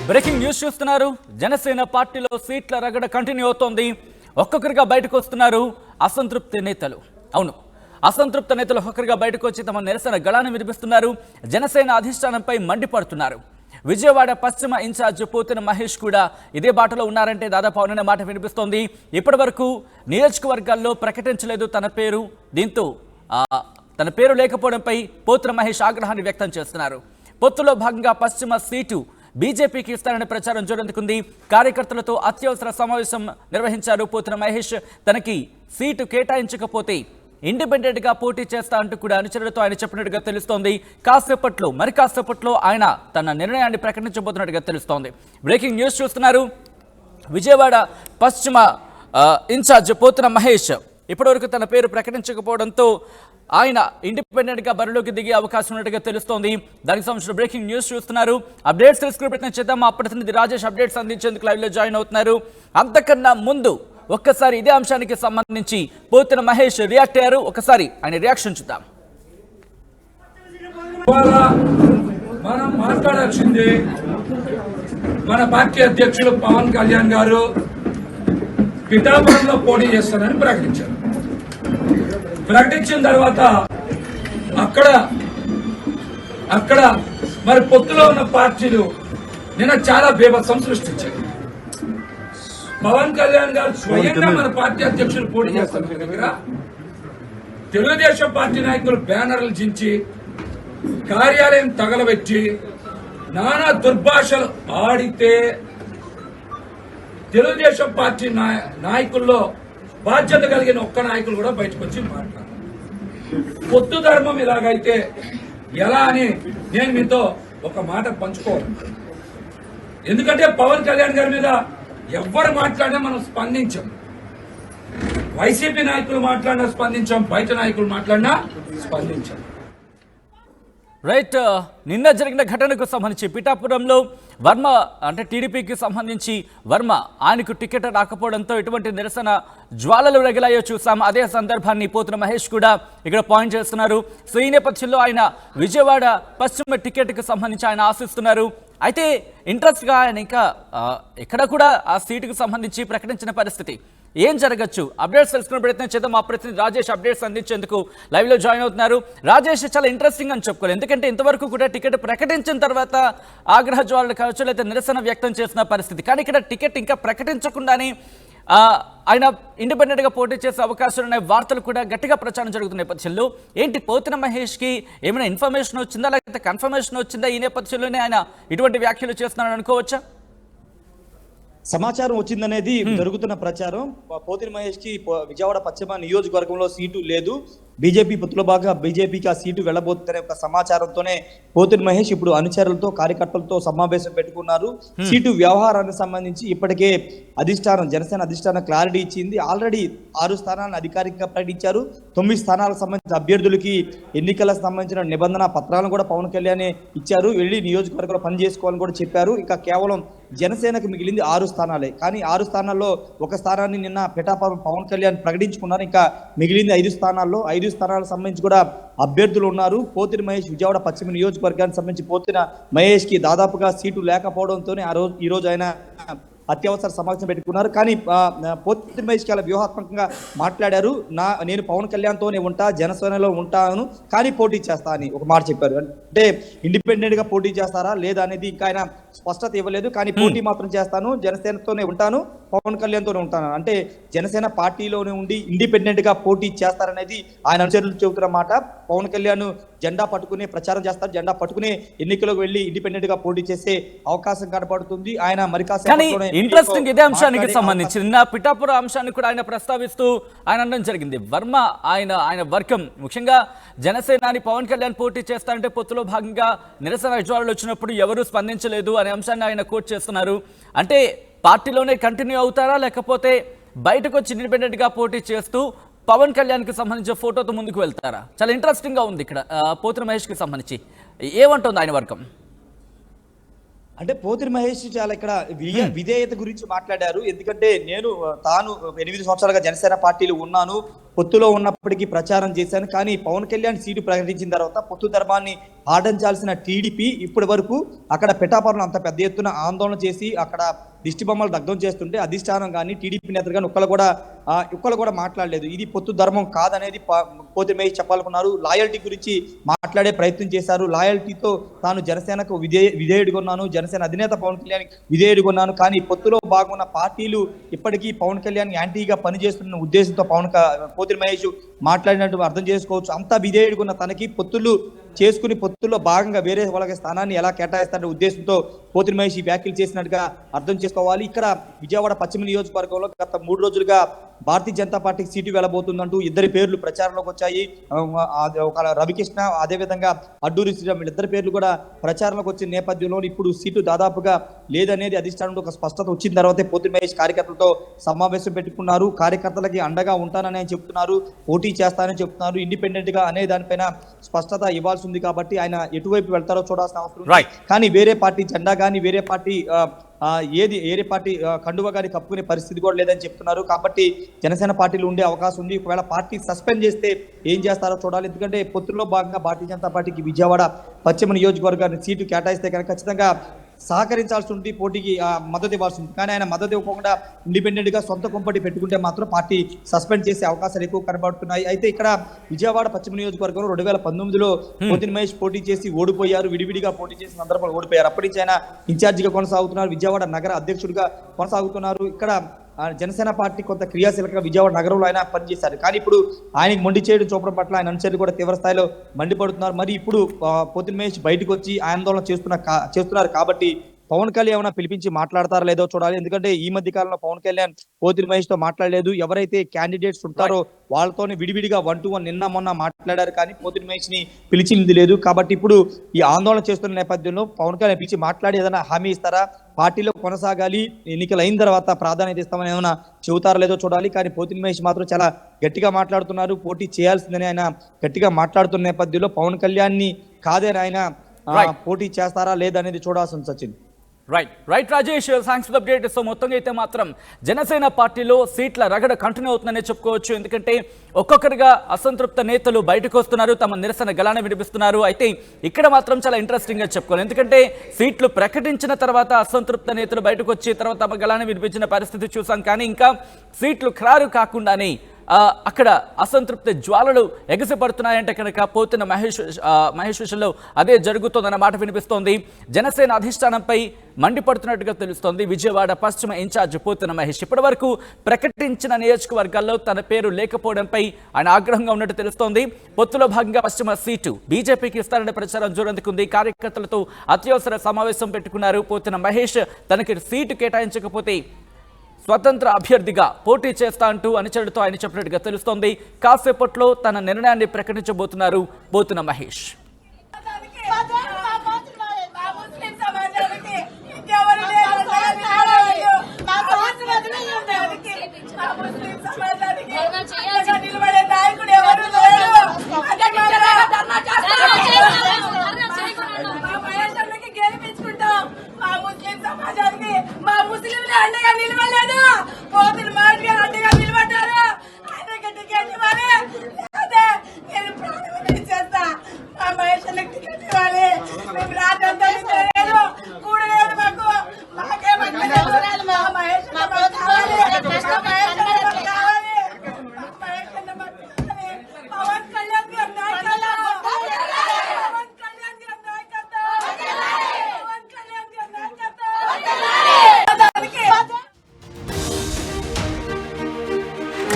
Breaking news చూస్తున్నారు. జనసేన పార్టీలో సీట్ల రగడ కంటిన్యూ అవుతోంది. ఒక్కొక్కరిగా బయటకు వస్తున్నారు అసంతృప్తి నేతలు. అవును, అసంతృప్త నేతలు ఒక్కొక్కరిగా బయటకు వచ్చి తమ నిరసన గళాన్ని వినిపిస్తున్నారు. జనసేన అధిష్టానంపై మండిపడుతున్నారు. విజయవాడ పశ్చిమ ఇన్ఛార్జ్ పోతిన మహేష్ కూడా ఇదే బాటలో ఉన్నారంటే దాదాపు అవుననే మాట వినిపిస్తోంది. ఇప్పటి వరకు నియోజకవర్గాల్లో ప్రకటించలేదు తన పేరు. దీంతో తన పేరు లేకపోవడంపై పోతిన మహేష్ ఆగ్రహాన్ని వ్యక్తం చేస్తున్నారు. పొత్తులో భాగంగా పశ్చిమ సీటు బీజేపీకి ఇస్తారనే ప్రచారం జోరందుకుంది. కార్యకర్తలతో అత్యవసర సమావేశం నిర్వహించారు పోతిన మహేష్. తనకి సీటు కేటాయించకపోతే ఇండిపెండెంట్ గా పోటీ చేస్తా అంటూ కూడా అనుచరులతో ఆయన చెప్పినట్టుగా తెలుస్తోంది. మరి కాసేపట్లో ఆయన తన నిర్ణయాన్ని ప్రకటించబోతున్నట్టుగా తెలుస్తోంది. బ్రేకింగ్ న్యూస్ చూస్తున్నారు. విజయవాడ పశ్చిమ ఇన్ఛార్జ్ పోతిన మహేష్ ఇప్పటివరకు తన పేరు ప్రకటించకపోవడంతో ఆయన ఇండిపెండెంట్ గా బరిలోకి దిగే అవకాశం ఉన్నట్టుగా తెలుస్తోంది. దానికి సంబంధించిన బ్రేకింగ్ న్యూస్ చూస్తున్నారు. అప్డేట్స్ తెలుసుకునే ప్రయత్నం చేద్దాం. మా ప్రతినిధి రాజేష్ అప్డేట్స్ అందించేందుకు లైవ్ లో జాయిన్ అవుతున్నారు. అంతకన్నా ముందు ఒక్కసారి ఇదే అంశానికి సంబంధించి పోతిన మహేష్ రియాక్ట్ అయ్యారు. ఒకసారి ఆయన రియాక్షన్ చూద్దాం. మనం మాట్లాడాల్సింది మన పార్టీ అధ్యక్షులు పవన్ కళ్యాణ్ గారు పిఠాపురంలో పోటీ చేస్తారని ప్రకటించారు. ప్రకటించిన తర్వాత అక్కడ మరి పొత్తులో ఉన్న పార్టీలు నిన్న చాలా బీభత్సం సృష్టించారు. పవన్ కళ్యాణ్ గారు స్వయంగా మన పార్టీ అధ్యక్షులు పోటీ చేస్తున్న దగ్గర తెలుగుదేశం పార్టీ నాయకులు బ్యానర్లు చించి కార్యాలయం తగలబెట్టి నానా దుర్భాషలు ఆడితే తెలుగుదేశం పార్టీ నాయకుల్లో బాధ్యత కలిగిన ఒక్క నాయకులు కూడా బయటకు వచ్చి మాట్లాడారు. పొత్తు ధర్మం ఇలాగైతే ఎలా అని నేను మీతో ఒక మాట పంచుకోవాలి. ఎందుకంటే పవన్ కళ్యాణ్ గారి మీద ఎవరు మాట్లాడినా మనం స్పందించాం. వైసీపీ నాయకులు మాట్లాడినా స్పందించాం, బయట నాయకులు మాట్లాడినా స్పందించాం. రైట్, నిన్న జరిగిన ఘటనకు సంబంధించి పిఠాపురంలో వర్మ అంటే టీడీపీకి సంబంధించి వర్మ ఆయనకు టికెట్ రాకపోవడంతో ఎటువంటి నిరసన జ్వాలలు రగిలాయో చూసాం. అదే సందర్భాన్ని పోతిన మహేష్ కూడా ఇక్కడ పాయింట్ చేస్తున్నారు. సో ఈ నేపథ్యంలో ఆయన విజయవాడ పశ్చిమ టికెట్కి సంబంధించి ఆయన ఆశిస్తున్నారు. అయితే ఇంట్రెస్ట్గా ఆయన ఇంకా ఇక్కడ కూడా ఆ సీటుకు సంబంధించి ప్రకటించిన పరిస్థితి ఏం జరగచ్చు? అప్డేట్స్ తెలుసుకునే ప్రయత్నం చేద్దాం. మా ప్రతినిధి రాజేష్ అప్డేట్స్ అందించేందుకు లైవ్ లో జాయిన్ అవుతున్నారు. రాజేష్, చాలా ఇంట్రెస్టింగ్ అని చెప్పుకోవాలి. ఎందుకంటే ఇంతవరకు కూడా టికెట్ ప్రకటించిన తర్వాత ఆగ్రహ జ్వాలలు కావచ్చు, లేదా నిరసన వ్యక్తం చేసిన పరిస్థితి. కానీ ఇక్కడ టికెట్ ఇంకా ప్రకటించకుండానే ఆయన ఇండిపెండెంట్ గా పోటీ చేసే అవకాశాలు అనే వార్తలు కూడా గట్టిగా ప్రచారం జరుగుతున్న నేపథ్యంలో ఏంటి పోతిన మహేష్ కి ఏమైనా ఇన్ఫర్మేషన్ వచ్చిందా, లేకపోతే కన్ఫర్మేషన్ వచ్చిందా? ఈ నేపథ్యంలోనే ఆయన ఇటువంటి వ్యాఖ్యలు చేస్తున్నారని అనుకోవచ్చా? సమాచారం వచ్చిందనేది జరుగుతున్న ప్రచారం. పోతిన మహేష్ కి విజయవాడ పశ్చిమ నియోజకవర్గంలో సీటు లేదు, బీజేపీ పొత్తులో భాగంగా బీజేపీకి ఆ సీటు వెళ్లబోతుందనే ఒక సమాచారంతోనే పోతిన మహేష్ ఇప్పుడు అనుచరులతో కార్యకర్తలతో సమావేశం పెట్టుకున్నారు. సీటు వ్యవహారానికి సంబంధించి ఇప్పటికే జనసేన అధిష్టానం క్లారిటీ ఇచ్చింది. ఆల్రెడీ 6 స్థానాలను అధికారికంగా ప్రకటించారు. 9 స్థానాలకు సంబంధించిన అభ్యర్థులకి ఎన్నికలకు సంబంధించిన నిబంధన పత్రాలను కూడా పవన్ కళ్యాణ్ ఇచ్చారు. వెళ్లి నియోజకవర్గంలో పని చేసుకోవాలని కూడా చెప్పారు. ఇంకా కేవలం జనసేనకు మిగిలింది 6 స్థానాలే. కానీ 6 స్థానాల్లో ఒక స్థానాన్ని నిన్న పిఠాపురం పవన్ కళ్యాణ్ ప్రకటించుకున్నారు. ఇంకా మిగిలింది 5 స్థానాల్లో 5 స్థానాలకు సంబంధించి కూడా అభ్యర్థులు ఉన్నారు. పోతిన మహేష్ విజయవాడ పశ్చిమ నియోజకవర్గానికి సంబంధించి పోతిన మహేష్ కి దాదాపుగా సీటు లేకపోవడంతోనే ఈ రోజు ఆయన అత్యవసర సమావేశం పెట్టుకున్నారు. కానీ పోతిన మహేష్ చాలా వ్యూహాత్మకంగా మాట్లాడారు. నేను పవన్ కళ్యాణ్తోనే ఉంటా, జనసేనలో ఉంటాను, కానీ పోటీ చేస్తా అని ఒక మాట చెప్పారు. అంటే ఇండిపెండెంట్ గా పోటీ చేస్తారా లేదా అనేది ఇంకా ఆయన స్పష్టత ఇవ్వలేదు. కానీ పోటీ మాత్రం చేస్తాను, జనసేనతోనే ఉంటాను, పవన్ కళ్యాణ్తోనే ఉంటాను. అంటే జనసేన పార్టీలోనే ఉండి ఇండిపెండెంట్ గా పోటీ చేస్తారనేది ఆయన అనుచరులు చెబుతున్న మాట. పవన్ కళ్యాణ్ జెండా పట్టుకునే ప్రచారం చేస్తారు, జెండా పట్టుకునే ఎన్నికలకు వెళ్లి ఇండిపెండెంట్ గా పోటీ చేసే అవకాశం కనపడుతుంది. ఆయన ఇంట్రెస్టింగ్ ఇదే అంశానికి సంబంధించి నిన్న పిఠాపుర అంశాన్ని కూడా ఆయన ప్రస్తావిస్తూ ఆయన అనడం జరిగింది. వర్మ ఆయన వర్గం ముఖ్యంగా జనసేనాని పవన్ కళ్యాణ్ పోటీ చేస్తారంటే పొత్తులో భాగంగా నిరసన జ్వాలలు వచ్చినప్పుడు ఎవరూ స్పందించలేదు అనే అంశాన్ని ఆయన కోట్ చేస్తున్నారు. అంటే పార్టీలోనే కంటిన్యూ అవుతారా, లేకపోతే బయటకు వచ్చి ఇండిపెండెంట్ గా పోటీ చేస్తూ పవన్ కళ్యాణ్ కి సంబంధించిన ఫోటోతో ముందుకు వెళ్తారా? చాలా ఇంట్రెస్టింగ్ గా ఉంది ఇక్కడ పోతిన మహేష్ కి సంబంధించి ఏమంటుంది ఆయన వర్గం? అంటే పోతిన మహేష్ చాలా ఇక్కడ విధేయత గురించి మాట్లాడారు. ఎందుకంటే తాను 8 సంవత్సరాలుగా జనసేన పార్టీలో ఉన్నాను, పొత్తులో ఉన్నప్పటికీ ప్రచారం చేశాను. కానీ పవన్ కళ్యాణ్ సీటు ప్రకటించిన తర్వాత పొత్తు ధర్మాన్ని పాటించాల్సిన టీడీపీ ఇప్పటి వరకు అక్కడ పిఠాపురంలో అంత పెద్ద ఎత్తున ఆందోళన చేసి అక్కడ దిష్టి బొమ్మలు దగ్ధం చేస్తుంటే అధిష్టానం కానీ టీడీపీ నేతలు కానీ ఒక్కళ్ళు కూడా మాట్లాడలేదు. ఇది పొత్తు ధర్మం కాదనేది పోతిన మహేష్ చెప్పాలనుకున్నారు. లాయల్టీ గురించి మాట్లాడే ప్రయత్నం చేశారు. లాయల్టీతో తాను జనసేనకు విధేయుడిగా ఉన్నాను, జనసేన అధినేత పవన్ కళ్యాణ్ విధేయుడిగా ఉన్నాను. కానీ పొత్తులో భాగమున్న పార్టీలు ఇప్పటికీ పవన్ కళ్యాణ్ యాంటీగా పనిచేస్తున్న ఉద్దేశంతో పోతిన మహేష్ మాట్లాడినట్టు అర్థం చేసుకోవచ్చు. అంతా విధేయుడిగా ఉన్న తనకి పొత్తులు చేసుకుని పొత్తుల్లో భాగంగా వేరే వాళ్ళకి స్థానాన్ని ఎలా కేటాయిస్తారనే ఉద్దేశంతో పోతిన మహేష్ ఈ వ్యాఖ్యలు చేసినట్టుగా అర్థం చేసుకోవాలి. ఇక్కడ విజయవాడ పశ్చిమ నియోజకవర్గంలో గత 3 రోజులుగా భారతీయ జనతా పార్టీకి సీటు వెళ్ళబోతుందంటూ ఇద్దరి పేర్లు ప్రచారంలోకి వచ్చాయి. ఒక రవికృష్ణ, అదేవిధంగా అడ్డూరి శ్రీరామ్, వీళ్ళిద్దరి పేర్లు కూడా ప్రచారంలోకి వచ్చిన నేపథ్యంలో ఇప్పుడు సీటు దాదాపుగా లేదనేది అధిష్టానంలో ఒక స్పష్టత వచ్చిన తర్వాతే పోతిన మహేష్ కార్యకర్తలతో సమావేశం పెట్టుకున్నారు. కార్యకర్తలకి అండగా ఉంటానని చెప్తున్నారు, పోటీ చేస్తానని చెప్తున్నారు. ఇండిపెండెంట్ గా అనే దానిపైన స్పష్టత ఇవ్వాల్సి ఉంది కాబట్టి ఆయన ఎటువైపు వెళ్తారో చూడాల్సిన అవసరం ఉంది. కానీ వేరే పార్టీ జెండా కానీ వేరే పార్టీ వేరే పార్టీ కండువ గారి కప్పుకునే పరిస్థితి కూడా లేదని చెప్తున్నారు. కాబట్టి జనసేన పార్టీలో ఉండే అవకాశం ఉంది. ఒకవేళ పార్టీ సస్పెండ్ చేస్తే ఏం చేస్తారో చూడాలి. ఎందుకంటే పొత్తుల్లో భాగంగా భారతీయ జనతా పార్టీకి విజయవాడ పశ్చిమ నియోజకవర్గాన్ని సీటు కేటాయిస్తే కనుక ఖచ్చితంగా సహకరించాల్సి ఉంది, పోటీకి మద్దతు ఇవ్వాల్సి ఉంది. కానీ ఆయన మద్దతు ఇవ్వకుండా ఇండిపెండెంట్ గా సొంత కొంపటి పెట్టుకుంటే మాత్రం పార్టీ సస్పెండ్ చేసే అవకాశాలు ఎక్కువ కనబడుతున్నాయి. అయితే ఇక్కడ విజయవాడ పశ్చిమ నియోజకవర్గంలో 2019లో పోతిన మహేష్ పోటీ చేసి ఓడిపోయారు. విడివిడిగా పోటీ చేసిన సందర్భంలో ఓడిపోయారు. అప్పటి నుంచి ఆయన ఇన్ఛార్జిగా కొనసాగుతున్నారు, విజయవాడ నగర అధ్యక్షుడిగా కొనసాగుతున్నారు. ఇక్కడ జనసేన పార్టీ కొంత క్రియాశీలకంగా విజయవాడ నగరంలో ఆయన పనిచేశారు. కానీ ఇప్పుడు ఆయనకి మొండి చేయడం చూపడం పట్ల ఆయన అనుచరులు కూడా తీవ్ర స్థాయిలో మండిపడుతున్నారు. మరి ఇప్పుడు పోతిన మహేష్ బయటకు వచ్చి ఆందోళన చేస్తున్నారు కాబట్టి పవన్ కళ్యాణ్ ఏమైనా పిలిపించి మాట్లాడతారో లేదో చూడాలి. ఎందుకంటే ఈ మధ్య కాలంలో పవన్ కళ్యాణ్ పోతిన మహేష్ తో మాట్లాడలేదు. ఎవరైతే క్యాండిడేట్స్ ఉంటారో వాళ్ళతోనే విడివిడిగా 1-to-1 నిన్న మొన్న మాట్లాడారు, కానీ పోతిన మహేష్ ని పిలిచింది లేదు. కాబట్టి ఇప్పుడు ఈ ఆందోళన చేస్తున్న నేపథ్యంలో పవన్ కళ్యాణ్ పిలిచి మాట్లాడి ఏదైనా హామీ ఇస్తారా, పార్టీలో కొనసాగాలి, ఎన్నికలు అయిన తర్వాత ప్రాధాన్యత ఇస్తామని ఏమైనా చెబుతారో లేదో చూడాలి. కానీ పోతిన మహేష్ మాత్రం చాలా గట్టిగా మాట్లాడుతున్నారు. పోటీ చేయాల్సిందని ఆయన గట్టిగా మాట్లాడుతున్న నేపథ్యంలో పవన్ కళ్యాణ్ ని కాదని ఆయన పోటీ చేస్తారా లేదనేది చూడాల్సి ఉంది. Sachin. Right Rajesh, thanks for the update. So మొత్తంగా అయితే మాత్రం జనసేన పార్టీలో సీట్ల రగడ కంటిన్యూ అవుతుందనే చెప్పుకోవచ్చు. ఎందుకంటే ఒక్కొక్కరిగా అసంతృప్త నేతలు బయటకు వస్తున్నారు, తమ నిరసన గళాన్ని వినిపిస్తున్నారు. అయితే ఇక్కడ మాత్రం చాలా ఇంట్రెస్టింగ్ గా చెప్పుకోవాలి. ఎందుకంటే సీట్లు ప్రకటించిన తర్వాత అసంతృప్త నేతలు బయటకు వచ్చి తర్వాత తమ గళాన్ని వినిపించిన పరిస్థితి చూసాం. కానీ ఇంకా సీట్లు ఖరారు కాకుండానే అక్కడ అసంతృప్తి జ్వాలలు ఎగసిపడుతున్నాయంటే కనుక పోతిన మహేష్ విషయంలో అదే జరుగుతోందన్న మాట వినిపిస్తోంది. జనసేన అధిష్టానంపై మండిపడుతున్నట్టుగా తెలుస్తోంది విజయవాడ పశ్చిమ ఇన్ఛార్జ్ పోతిన మహేష్. ఇప్పటి వరకు ప్రకటించిన నియోజకవర్గాల్లో తన పేరు లేకపోవడంపై ఆయన ఆగ్రహంగా ఉన్నట్టు తెలుస్తోంది. పొత్తులో భాగంగా పశ్చిమ సీటు బీజేపీకి ఇస్తారనే ప్రచారం జోరందుకుంది. కార్యకర్తలతో అత్యవసర సమావేశం పెట్టుకున్నారు. పోతిన మహేష్ తనకి సీటు కేటాయించకపోతే స్వతంత్ర అభ్యర్థిగా పోటీ చేస్తా అంటూ అనుచరులతో ఆయన చెప్పినట్టుగా తెలుస్తోంది. కాసేపట్లో తన నిర్ణయాన్ని ప్రకటించబోతున్నారు పోతిన మహేష్. నిలబడి